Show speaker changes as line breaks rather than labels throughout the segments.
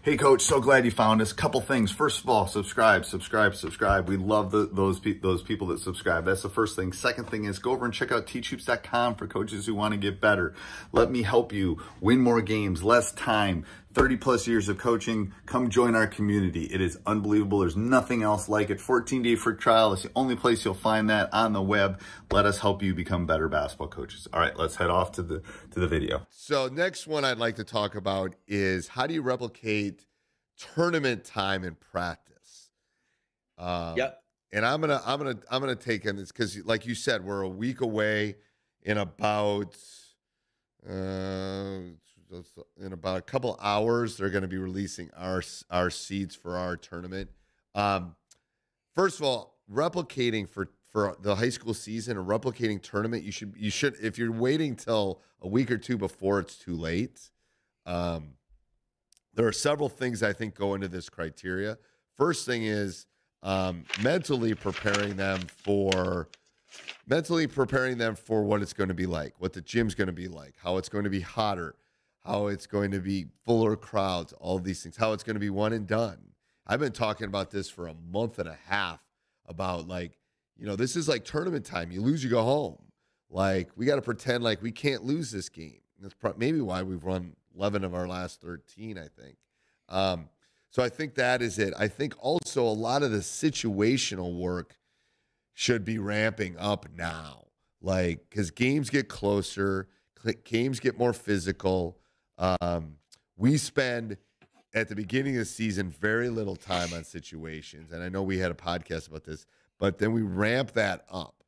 Hey, Coach, so glad you found us. Couple things. First of all, subscribe. We love those people that subscribe. That's the first thing. Second thing is go over and check out teachhoops.com for coaches who want to get better. Let me help you win more games, less time, 30 plus years of coaching. Come join our community. It is unbelievable. There's nothing else like it. 14-day free trial. It's the only place you'll find that on the web. Let us help you become better basketball coaches. All right, let's head off to the video.
So next one I'd like to talk about is how do you replicate tournament time in practice?
Yep.
And I'm gonna take in this because, like you said, we're a week away. In about a couple hours, they're going to be releasing our seeds for our tournament. First of all, replicating for the high school season, a replicating tournament, you should if you're waiting till a week or two before it's too late. There are several things I think go into this criteria. First thing is mentally preparing them for what it's going to be like, what the gym's going to be like, how it's going to be hotter, how it's going to be fuller crowds, all of these things, how it's going to be one and done. I've been talking about this for a month and a half about, like, this is like tournament time. You lose, you go home. Like, we got to pretend like we can't lose this game. That's maybe why we've won 11 of our last 13, I think. So I think that is it. I think also a lot of the situational work should be ramping up now, like, because games get closer, games get more physical. We spend at the beginning of the season very little time on situations, and I know we had a podcast about this, but then we ramp that up.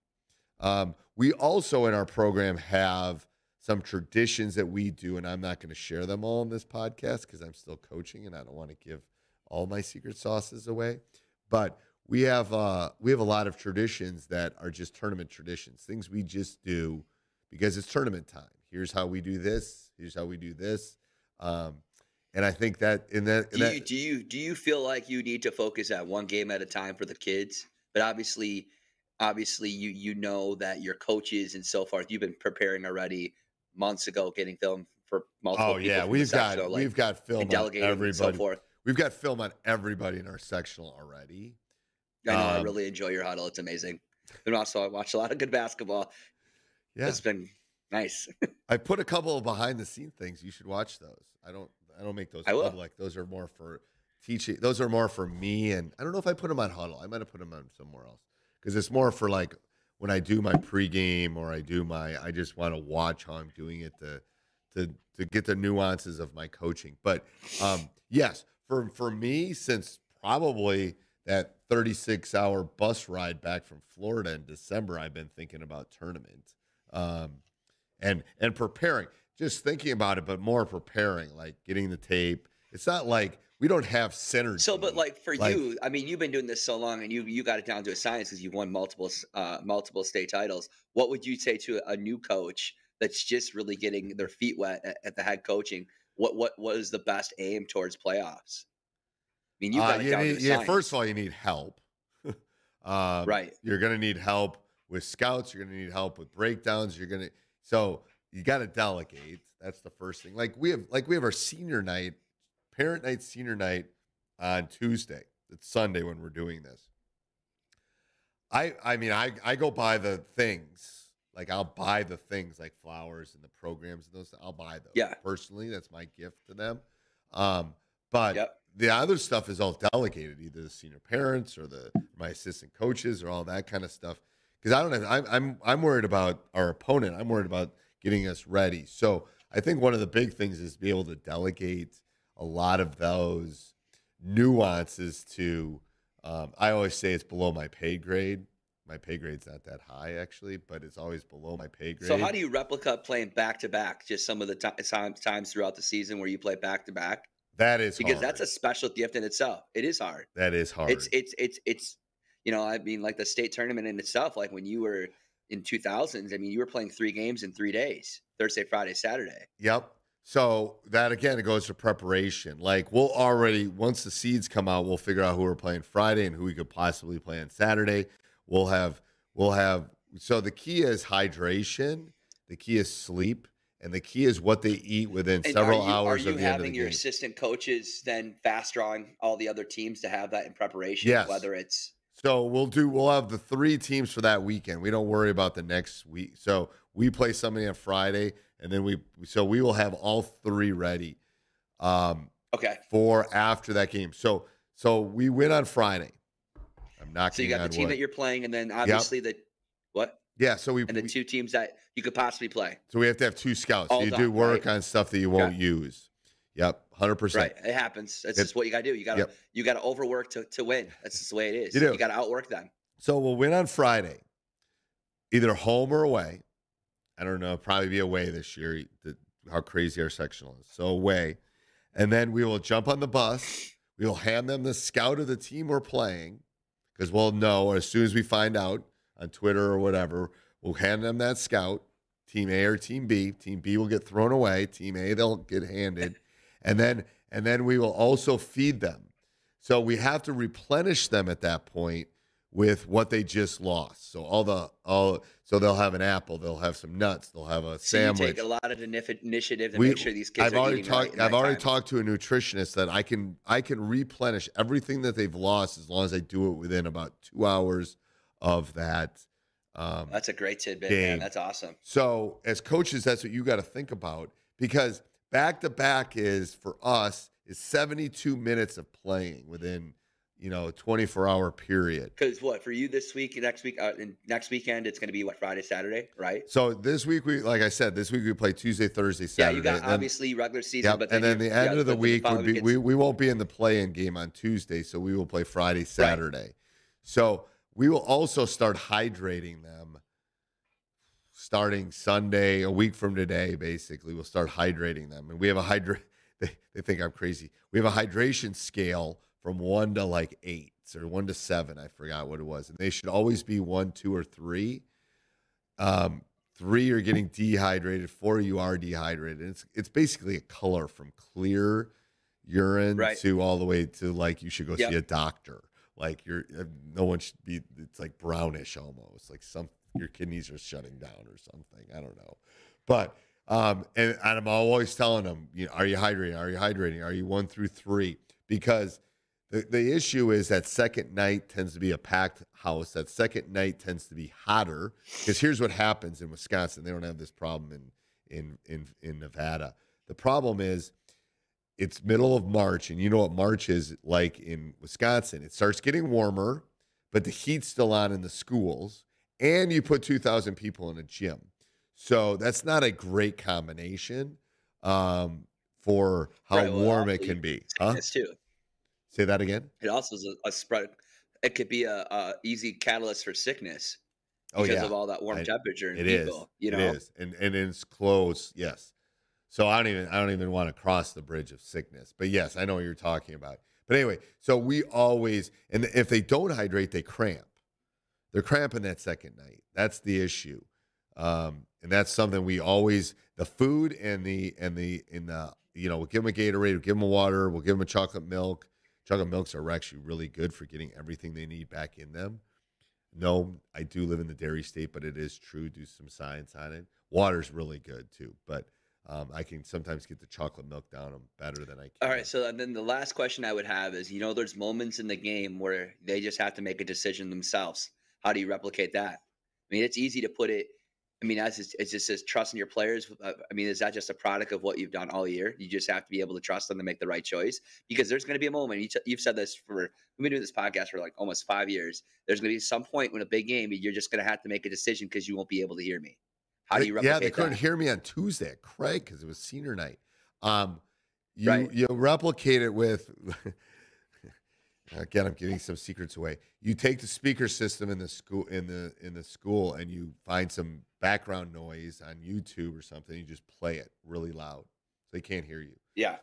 We also in our program have some traditions that we do, and I'm not going to share them all in this podcast because I'm still coaching and I don't want to give all my secret sauces away. But we have a lot of traditions that are just tournament traditions, things we just do because it's tournament time. Here's how we do this. Here's how we do this. And I think that
do you feel like you need to focus at one game at a time for the kids? But obviously you know that your coaches and so forth, you've been preparing already months ago, getting film for multiple.
Oh yeah, we've got film on everybody.
And so forth.
We've got film on everybody in our sectional already.
I know. I really enjoy your huddle. It's amazing. And also, I watch a lot of good basketball.
Yeah,
it's been nice.
I put a couple of behind the scene things. You should watch those. I don't make those public. Those are more for teaching. Those are more for me. And I don't know if I put them on huddle. I might have put them on somewhere else because it's more for, like, when I do my pregame or I just want to watch how I'm doing it to get the nuances of my coaching. But yes, for me, since probably that 36-hour bus ride back from Florida in December, I've been thinking about tournament and preparing, just thinking about it, but more preparing, like getting the tape. It's not like we don't have synergy.
So, but like for you, I mean, you've been doing this so long, and you got it down to a science because you've won multiple state titles. What would you say to a new coach that's just really getting their feet wet at the head coaching? What is the best aim towards playoffs? I mean, you got it down to a science.
First of all, you need help.
Right.
You're going to need help with scouts. You're going to need help with breakdowns. So you got to delegate. That's the first thing. Like we have our senior night, parent night, senior night on Tuesday. It's Sunday when we're doing this. I mean, I go buy the things. Like, I'll buy the things like flowers and the programs and those. I'll buy those.
Yeah.
Personally, that's my gift to them. But the other stuff is all delegated, either the senior parents or my assistant coaches or all that kind of stuff. Because I don't know, I'm worried about our opponent. I'm worried about getting us ready. So I think one of the big things is to be able to delegate a lot of those nuances to. I always say it's below my pay grade. My pay grade's not that high, actually, but it's always below my pay grade.
So how do you replicate playing back-to-back, just some of the times throughout the season where you play back-to-back?
That is
because
hard.
That's a special gift in itself. It is hard.
That is hard.
It's I mean, like the state tournament in itself, like when you were in 2000s, I mean, you were playing 3 games in 3 days, Thursday, Friday, Saturday.
Yep. So that, again, it goes to preparation. Like, we'll already, once the seeds come out, we'll figure out who we're playing Friday and who we could possibly play on Saturday. So the key is hydration. The key is sleep. And the key is what they eat within
And
several
are
hours
you
of the end of the
having your
game.
assistant coaches then fast drawing all the other teams to have that in preparation?
Yes.
Whether it's
So we'll have the 3 teams for that weekend. We don't worry about the next week. So we play somebody on Friday, and then we will have all 3 ready
okay.
for after that game. So we win on Friday. I'm knocking
So you got
on
the team
wood.
that you're playing, and then obviously the what?
Yeah, so
And the 2 teams that you could possibly play.
So we have to have 2 scouts.
All
So you
done,
do work
right?
on stuff that you won't use. Yep, 100%.
Right. It happens. That's just what you got to do. You got to overwork to win. That's just the way it is.
You do.
You got to outwork them.
So we'll win on Friday, either home or away. I don't know, probably be away this year, how crazy our sectional is. So away. And then we will jump on the bus. We will hand them the scout of the team we're playing, because we'll know as soon as we find out on Twitter or whatever, we'll hand them that scout, team A or team B. Team B will get thrown away. Team A, they'll get handed. And then we will also feed them. So we have to replenish them at that point with what they just lost. So so they'll have an apple, they'll have some nuts, they'll have a sandwich.
So you take a lot of initiative to make sure these kids are eating right.
I've already talked to a nutritionist that I can replenish everything that they've lost as long as I do it within about 2 hours of that.
That's a great tidbit,
game.
man. That's awesome.
So as coaches, that's what you got to think about, because back-to-back is, for us, is 72 minutes of playing within, 24-hour period.
Because what, for you this week, next weekend, it's going to be what, Friday, Saturday, right?
So this week, like I said, we play Tuesday, Thursday, Saturday.
Yeah, you got obviously regular season, but
then the end of the week would be, we won't be in the play-in game on Tuesday, so we will play Friday, Saturday. Right. So we will also start hydrating them starting Sunday, a week from today, basically. We'll start hydrating them. And we have they think I'm crazy. We have a hydration scale from 1 to 8 or 1 to 7. I forgot what it was. And they should always be 1, 2, or 3. 3, you're getting dehydrated. 4, you are dehydrated. And it's basically a color from clear urine to all the way to you should go see a doctor. No one should be, it's like brownish almost, like your kidneys are shutting down or something. I don't know. But, and I'm always telling them, are you hydrating? Are you hydrating? Are you 1 through 3? Because the issue is that second night tends to be a packed house. That second night tends to be hotter, because here's what happens in Wisconsin. They don't have this problem in Nevada. The problem is, it's middle of March, and you know what March is like in Wisconsin. It starts getting warmer, but the heat's still on in the schools, and you put 2,000 people in a gym. So that's not a great combination for how warm it can be.
Sickness too.
Say that again?
It also is a spread. It could be a easy catalyst for sickness because of all that warm temperature in people. It is, and it's close.
Yes. So I don't even want to cross the bridge of sickness. But yes, I know what you're talking about. But anyway, so we always, and if they don't hydrate, they cramp. They're cramping that second night. That's the issue. And that's something we always, the food and we'll give them a Gatorade, we'll give them a water, we'll give them a chocolate milk. Chocolate milks are actually really good for getting everything they need back in them. No, I do live in the dairy state, but it is true. Do some science on it. Water's really good too, but I can sometimes get the chocolate milk down them better than I can.
All right, so then the last question I would have is, there's moments in the game where they just have to make a decision themselves. How do you replicate that? I mean, it's easy to put it. I mean, it's just says trust in your players. I mean, is that just a product of what you've done all year? You just have to be able to trust them to make the right choice, because there's going to be a moment. You've said this we've been doing this podcast for almost 5 years. There's going to be some point when a big game, you're just going to have to make a decision because you won't be able to hear me. How do you replicate that?
Yeah, they couldn't hear me on Tuesday at Craig because it was senior night. You replicate it with again, I'm giving some secrets away. You take the speaker system in the school and you find some background noise on YouTube or something. You just play it really loud so they can't hear you.
Yeah.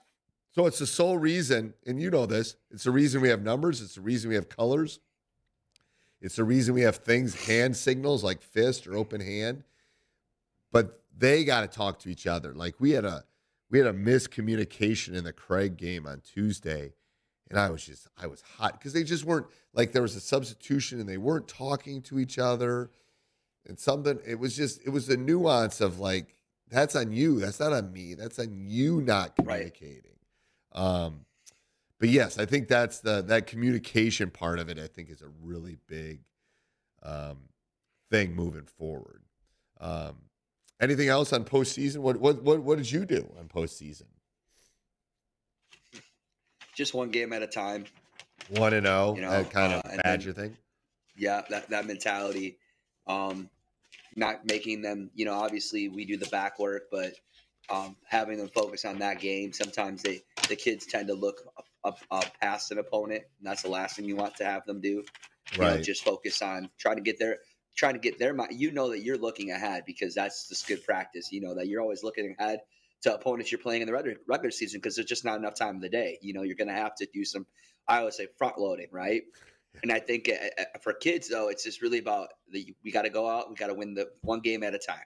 So it's the sole reason, and you know this. It's the reason we have numbers. It's the reason we have colors. It's the reason we have hand signals like fist or open hand. But they got to talk to each other. Like we had a miscommunication in the Craig game on Tuesday, and I was hot because they just weren't, there was a substitution and they weren't talking to each other, and it was the nuance of that's on you. That's not on me. That's on you not communicating. Right. But yes, I think that's that communication part of it, I think, is a really big thing moving forward. Anything else on postseason? What did you do on postseason?
Just one game at a time.
1-0, that kind of Badger thing.
Yeah, that mentality. Not making them, obviously we do the back work, but having them focus on that game. Sometimes the kids tend to look up past an opponent, and that's the last thing you want to have them do. Right. Just focus on trying to get their mind. You know that you're looking ahead because that's just good practice. You know that you're always looking ahead to opponents you're playing in the regular season because there's just not enough time in the day. You're going to have to do some, I always say, front loading, right? And I think for kids, though, it's just really about we got to go out. We got to win the one game at a time,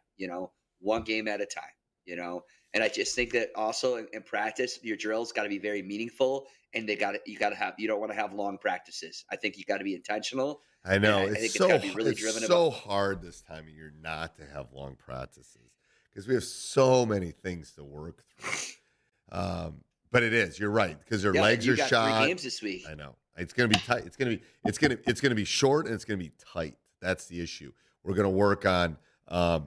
one game at a time, And I just think that also in practice, your drills got to be very meaningful, and you don't want to have long practices. I think you got to be intentional.
I know.
I think it's got to be really driven.
It's so hard this time of year not to have long practices because we have so many things to work through. But it is. You're right because their legs are shot.
3 games this week.
I know. It's going to be tight. It's going to be short and it's going to be tight. That's the issue. We're going to work on our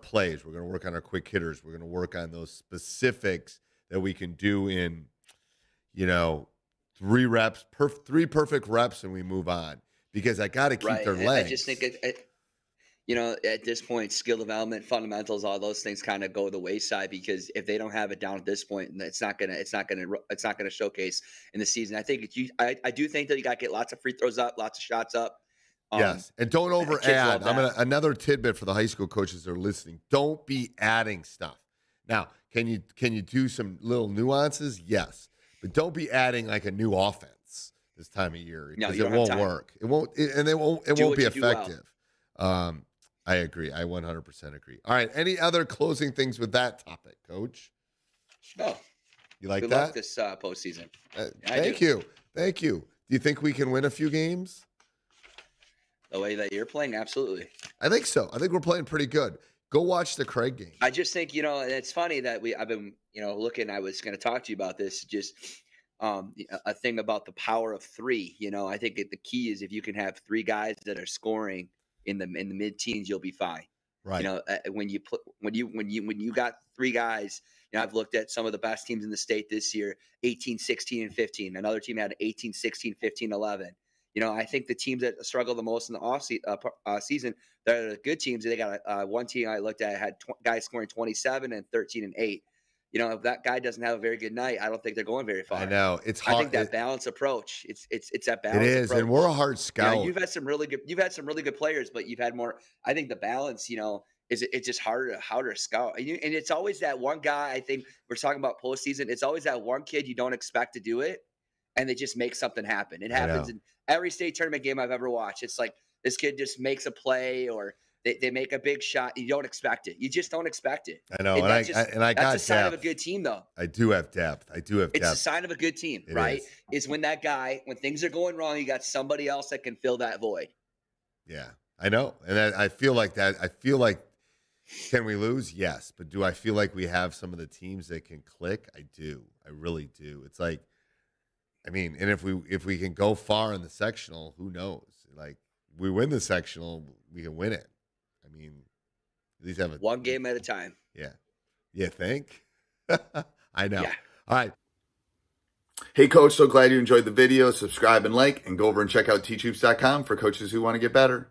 plays. We're going to work on our quick hitters. We're going to work on those specifics that we can do in 3 reps, 3 perfect reps, and we move on because I got to keep their legs.
I just think at this point, skill development, fundamentals, all those things kind of go to the wayside because if they don't have it down at this point, it's not gonna showcase in the season. I think I do think that you got to get lots of free throws up, lots of shots up.
Yes, and don't over add. Another tidbit for the high school coaches that are listening: don't be adding stuff. Now, can you do some little nuances? Yes, but don't be adding like a new offense this time of year because it won't work. It won't be effective. Well. I agree. I 100% agree. All right. Any other closing things with that topic, Coach?
No.
You like
Good
that?
luck this postseason.
Thank you. Thank you. Do you think we can win a few games?
The way that you're playing, absolutely.
I think so. I think we're playing pretty good. Go watch the Craig game.
I just think, it's funny that I've been, looking, I was going to talk to you about this, just a thing about the power of 3. I think the key is if you can have 3 guys that are scoring in the mid-teens, you'll be fine.
Right.
When you got 3 guys, I've looked at some of the best teams in the state this year, 18, 16, and 15. Another team had 18, 16, 15, 11. I think the teams that struggle the most in the off season, they're the good teams. They got one team I looked at had guys scoring 27 and 13 and 8. If that guy doesn't have a very good night, I don't think they're going very far.
I know it's hard.
I think that balanced approach. It's that balance.
It is,
approach.
and we're a hard scout.
You've had some really good players, but you've had more. I think the balance, it's just harder to scout. And it's always that one guy. I think we're talking about postseason. It's always that one kid you don't expect to do it, and they just make something happen. It happens in every state tournament game I've ever watched. It's like this kid just makes a play or they make a big shot. You don't expect it. You just don't expect it.
I know. And I got
that's a sign
depth.
of a good team, though.
I do have depth.
It's a sign of a good team, right? Is when that guy, when things are going wrong, you got somebody else that can fill that void.
Yeah, I know. And I feel like that. I feel like, can we lose? Yes. But do I feel like we have some of the teams that can click? I do. I really do. It's like, and if we can go far in the sectional, who knows? Like, we win the sectional, we can win it. At least have
one game at a time.
Yeah. You think? I know.
Yeah.
All right.
Hey, Coach, so glad you enjoyed the video. Subscribe and like, and go over and check out teachhoops.com for coaches who want to get better.